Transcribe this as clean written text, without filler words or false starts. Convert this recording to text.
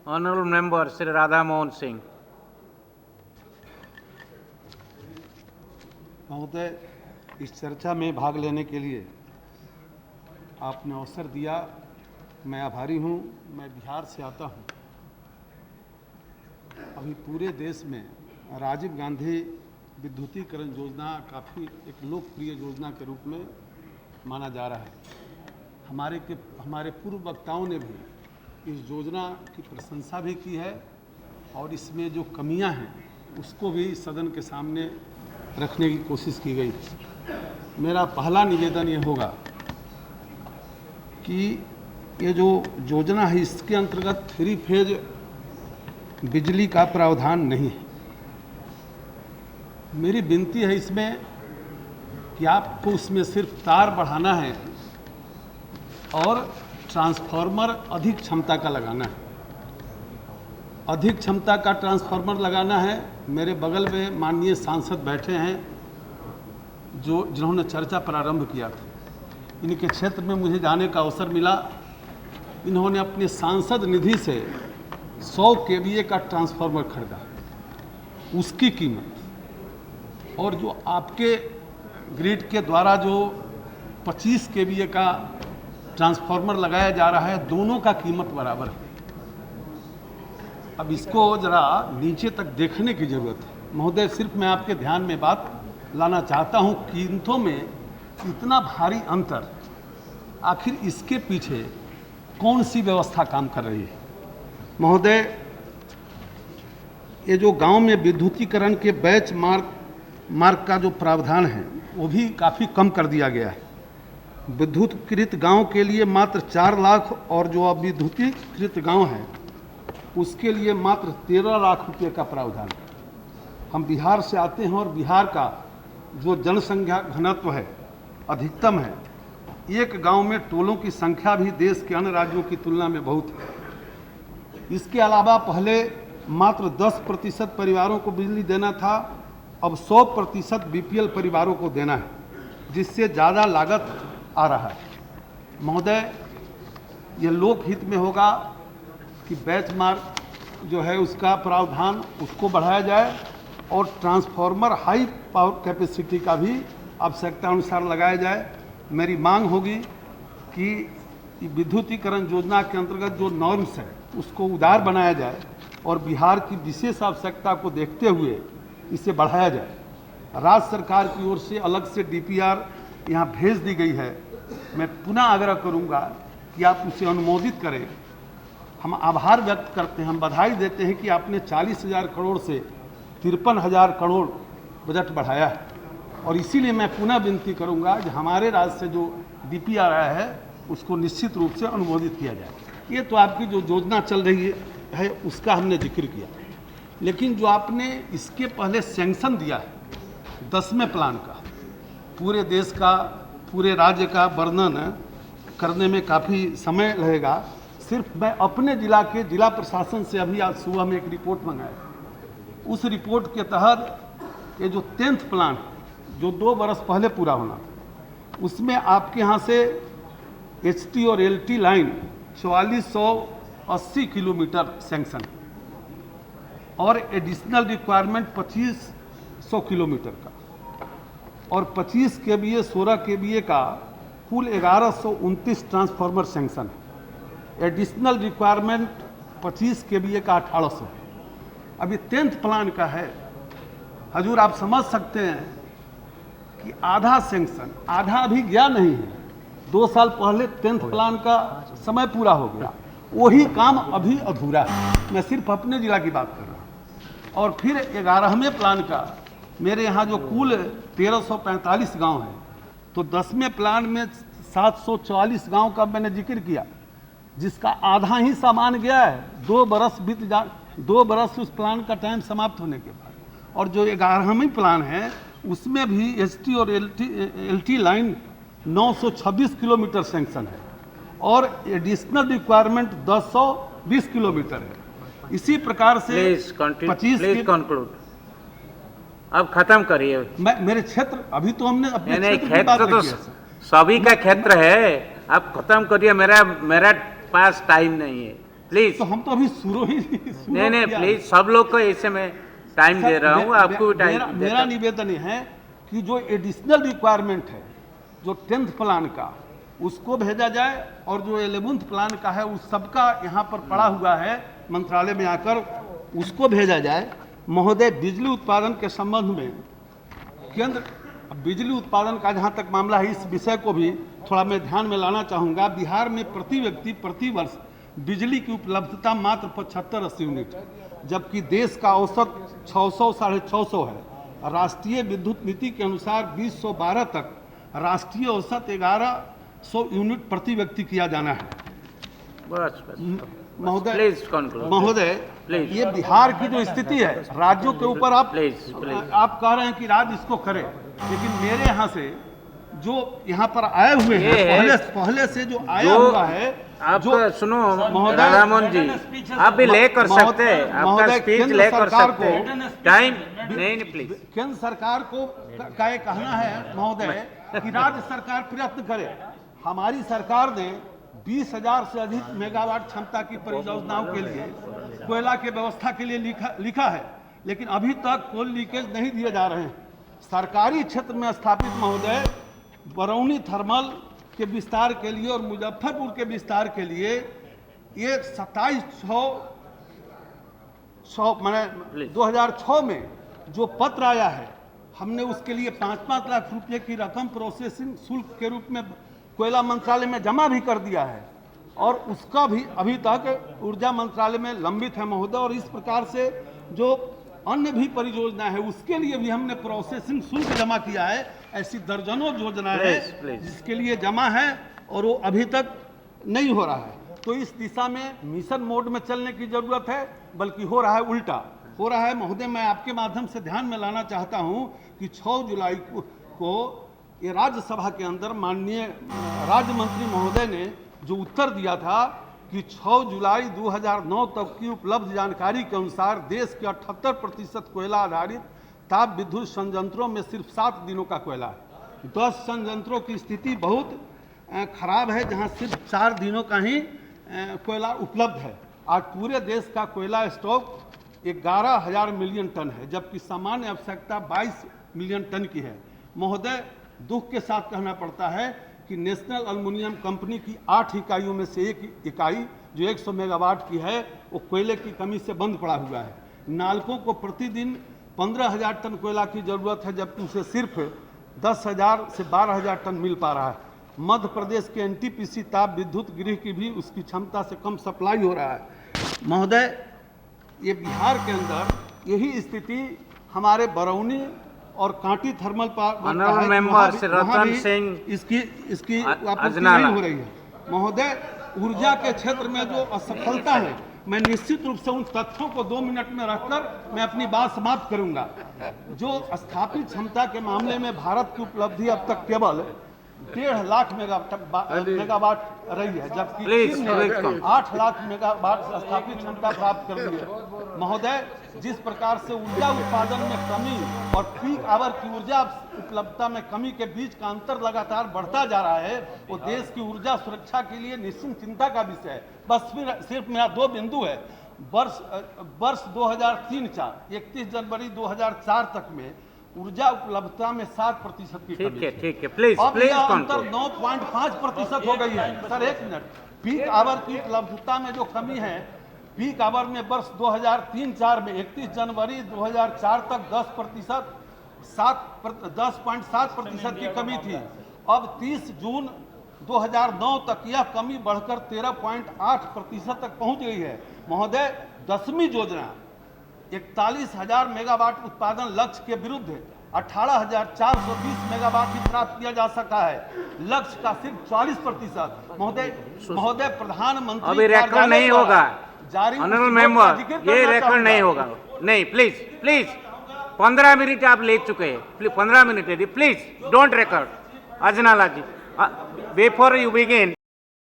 Honorable Member Sri Radha Mohan Singh. महोदय, इस चर्चा में भाग लेने के लिए आपने अवसर दिया, मैं आभारी हूं। मैं बिहार से आता हूं। अभी पूरे देश में राजीव गांधी विद्युतीकरण योजना काफ़ी एक लोकप्रिय योजना के रूप में माना जा रहा है। हमारे पूर्व वक्ताओं ने भी इस योजना की प्रशंसा भी की है और इसमें जो कमियां हैं उसको भी सदन के सामने रखने की कोशिश की गई। मेरा पहला निवेदन ये होगा कि ये जो योजना है इसके अंतर्गत 3 फेज बिजली का प्रावधान नहीं है। मेरी विनती है इसमें कि आपको उसमें सिर्फ तार बढ़ाना है और ट्रांसफार्मर अधिक क्षमता का लगाना है। अधिक क्षमता का ट्रांसफार्मर लगाना है। मेरे बगल में माननीय सांसद बैठे हैं जिन्होंने चर्चा प्रारंभ किया था। इनके क्षेत्र में मुझे जाने का अवसर मिला। इन्होंने अपने सांसद निधि से 100 केवीए का ट्रांसफार्मर खरीदा। उसकी कीमत और जो आपके ग्रिड के द्वारा जो 25 केवीए का ट्रांसफार्मर लगाया जा रहा है, दोनों का कीमत बराबर है। अब इसको जरा नीचे तक देखने की जरूरत है। महोदय, सिर्फ मैं आपके ध्यान में बात लाना चाहता हूं, कीमतों में इतना भारी अंतर, आखिर इसके पीछे कौन सी व्यवस्था काम कर रही है? महोदय, ये जो गांव में विद्युतीकरण के बैच मार्ग का जो प्रावधान है वो भी काफ़ी कम कर दिया गया है। विद्युतीकृत गांव के लिए मात्र 4 लाख और जो अविद्युतीकृत गांव है उसके लिए मात्र 13 लाख रुपये का प्रावधान है। हम बिहार से आते हैं और बिहार का जो जनसंख्या घनत्व है अधिकतम है। एक गांव में टोलों की संख्या भी देश के अन्य राज्यों की तुलना में बहुत है। इसके अलावा पहले मात्र 10% परिवारों को बिजली देना था, अब 100% बीपीएल परिवारों को देना है, जिससे ज़्यादा लागत आ रहा है। महोदय, ये लोकहित में होगा कि बैच मार्ग जो है उसका प्रावधान उसको बढ़ाया जाए और ट्रांसफार्मर हाई पावर कैपेसिटी का भी आवश्यकता अनुसार लगाया जाए। मेरी मांग होगी कि विद्युतीकरण योजना के अंतर्गत जो नॉर्म्स है उसको उदार बनाया जाए और बिहार की विशेष आवश्यकता को देखते हुए इसे बढ़ाया जाए। राज्य सरकार की ओर से अलग से डीपीआर यहाँ भेज दी गई है। मैं पुनः आग्रह करूँगा कि आप उसे अनुमोदित करें। हम आभार व्यक्त करते हैं, हम बधाई देते हैं कि आपने 40,000 करोड़ से 53,000 करोड़ बजट बढ़ाया है और इसीलिए मैं पुनः विनती करूंगा कि हमारे राज्य से जो डीपीआर आया है उसको निश्चित रूप से अनुमोदित किया जाए। ये तो आपकी जो योजना चल रही है उसका हमने जिक्र किया, लेकिन जो आपने इसके पहले सैंक्शन दिया है 10वें प्लान का, पूरे देश का पूरे राज्य का वर्णन करने में काफ़ी समय लगेगा। सिर्फ मैं अपने जिला के जिला प्रशासन से अभी आज सुबह में एक रिपोर्ट मंगाया। उस रिपोर्ट के तहत ये जो 10th प्लान जो 2 बरस पहले पूरा होना, उसमें आपके यहाँ से एचटी और एलटी लाइन 4480 किलोमीटर सैंक्शन और एडिशनल रिक्वायरमेंट 2500 किलोमीटर का और 25 केवीए 16 केवीए का कुल 1129 ट्रांसफार्मर सैंक्शन है। एडिशनल रिक्वायरमेंट 25 केवीए का 1800। अभी 10th प्लान का है। हजूर, आप समझ सकते हैं कि आधा सैंक्शन, आधा अभी गया नहीं है। 2 साल पहले 10th प्लान का समय पूरा हो गया, वही काम अभी अधूरा है। मैं सिर्फ अपने जिला की बात कर रहा हूँ। और फिर 11वें प्लान का मेरे यहाँ जो कुल 1345 गांव हैं, तो 10वें प्लान में 744 गांव का मैंने जिक्र किया, जिसका आधा ही सामान गया है। 2 बरस 2 बरस उस प्लान का टाइम समाप्त होने के बाद। और जो 11वें प्लान है उसमें भी एसटी और एलटी लाइन 926 किलोमीटर सैंक्शन है और एडिशनल रिक्वायरमेंट 1020 किलोमीटर है। इसी प्रकार से 25 कंक्लूड। अब खत्म करिए। मेरे क्षेत्र, अभी तो हमने अपने क्षेत्र तो सभी का क्षेत्र है, आप खत्म करिए। मेरा पास टाइम नहीं है। प्लीज तो हम तो अभी नहीं नहीं प्लीज, सब लोग को ऐसे में टाइम दे रहा हूँ, आपको भी टाइम मेरा निवेदन ये है कि जो एडिशनल रिक्वायरमेंट है जो 10th प्लान का उसको भेजा जाए, और जो 11th प्लान का है उस सबका यहाँ पर पड़ा हुआ है मंत्रालय में आकर उसको भेजा जाए। महोदय, बिजली उत्पादन के संबंध में केंद्र बिजली उत्पादन का जहाँ तक मामला है, इस विषय को भी थोड़ा मैं ध्यान में लाना चाहूँगा। बिहार में प्रति व्यक्ति प्रति वर्ष बिजली की उपलब्धता मात्र 75-80 यूनिट है, जबकि देश का औसत 600-650 है। राष्ट्रीय विद्युत नीति के अनुसार 2012 तक राष्ट्रीय औसत 1100 यूनिट प्रति व्यक्ति किया जाना है। बस महोदय, प्लीज कंक्लूड महोदय, प्लीज। ये बिहार की जो स्थिति है, राज्यों के ऊपर आप प्लीज। आप कह रहे हैं कि राज्य इसको करे, लेकिन मेरे यहाँ से जो यहाँ पर आए हुए हैं पहले से जो आया हुआ है, आप सुनो महोदय, राधामोहन जी, आप भी ले कर सकते हैं, आपका स्पीच ले कर सकते हैं, टाइम नहीं प्लीज। केंद्र सरकार को का ये कहना है महोदय कि राज्य सरकार प्रयत्न करे। हमारी सरकार ने 20,000 से अधिक मेगावाट क्षमता की परियोजनाओं के लिए कोयला के व्यवस्था के लिए लिखा है, लेकिन अभी तक कोई लीकेज नहीं दिए जा रहे हैं। सरकारी क्षेत्र में स्थापित महोदय बरौनी थर्मल के विस्तार के लिए और मुजफ्फरपुर के विस्तार के लिए ये 2006 में जो पत्र आया है, हमने उसके लिए 5-5 लाख रुपए की रकम प्रोसेसिंग शुल्क के रूप में कोयला मंत्रालय में जमा भी कर दिया है, और उसका भी अभी तक ऊर्जा मंत्रालय में लंबित है महोदय। और इस प्रकार से जो अन्य भी परियोजना है उसके लिए भी हमने प्रोसेसिंग शुल्क जमा किया है। ऐसी दर्जनों योजनाएं हैं जिसके लिए जमा है और वो अभी तक नहीं हो रहा है। तो इस दिशा में मिशन मोड में चलने की जरूरत है, बल्कि हो रहा है उल्टा हो रहा है। महोदय, मैं आपके माध्यम से ध्यान में लाना चाहता हूं कि 6 जुलाई को ये राज्यसभा के अंदर माननीय राज्य मंत्री महोदय ने जो उत्तर दिया था कि 6 जुलाई 2009 तक की उपलब्ध जानकारी के अनुसार देश के 78% कोयला आधारित ताप विद्युत संयंत्रों में सिर्फ 7 दिनों का कोयला है। 10 संयंत्रों की स्थिति बहुत खराब है, जहां सिर्फ 4 दिनों का ही कोयला उपलब्ध है। आज पूरे देश का कोयला स्टॉक 11,000 मिलियन टन है, जबकि सामान्य आवश्यकता 22 मिलियन टन की है। महोदय, दुख के साथ कहना पड़ता है कि नेशनल एल्युमिनियम कंपनी की 8 इकाइयों में से एक इकाई जो 100 मेगावाट की है वो कोयले की कमी से बंद पड़ा हुआ है। नालकों को प्रतिदिन 15,000 टन कोयला की जरूरत है, जबकि उसे सिर्फ 10,000 से 12,000 टन मिल पा रहा है। मध्य प्रदेश के एनटीपीसी ताप विद्युत गृह की भी उसकी क्षमता से कम सप्लाई हो रहा है। महोदय, ये बिहार के अंदर यही स्थिति हमारे बरौनी और Kanti thermal honourable member Shri Ratan Singh इसकी आपूर्ति नहीं हो रही है। महोदय, ऊर्जा के क्षेत्र में जो असफलता है, मैं निश्चित रूप से उन तथ्यों को 2 मिनट में रखकर मैं अपनी बात समाप्त करूंगा। जो स्थापित क्षमता के मामले में भारत की उपलब्धि अब तक केवल 1.5 लाख मेगावाट रही है, जबकि चीन ने 8 लाख मेगावाट स्थापित क्षमता प्राप्त कर ली है। महोदय, जिस प्रकार से ऊर्जा उत्पादन में कमी और पीक आवर की ऊर्जा उपलब्धता में कमी के बीच का अंतर लगातार बढ़ता जा रहा है, वो देश की ऊर्जा सुरक्षा के लिए निश्चित चिंता का विषय है। बस सिर्फ मेरा 2 बिंदु है। वर्ष 2003-4 31 जनवरी 2004 तक में ऊर्जा उपलब्धता में 7% की कमी। ठीक है, प्लीज अब यह अंतर 9.5% हो गई है। Sir, 1 minute. पीक आवर की उपलब्धता में जो कमी है, पीक आवर में वर्ष 2003-4 में 31 जनवरी 2004 तक 10.7% की कमी थी। अब 30 जून 2009 तक यह कमी बढ़कर 13.8% तक पहुंच गई है। महोदय, 10वीं योजना 41,000 मेगावाट उत्पादन लक्ष्य के विरुद्ध 18,420 मेगावाट ही प्राप्त किया जा सका है। लक्ष्य का सिर्फ 40%। महोदय, प्रधानमंत्री अभी रिकॉर्ड नहीं होगा ऑनरेबल मेंबर, ये रिकॉर्ड नहीं होगा। नहीं, प्लीज 15 मिनट आप ले चुके हैं, 15 मिनट है, please don't record. Ajnala ji, before you begin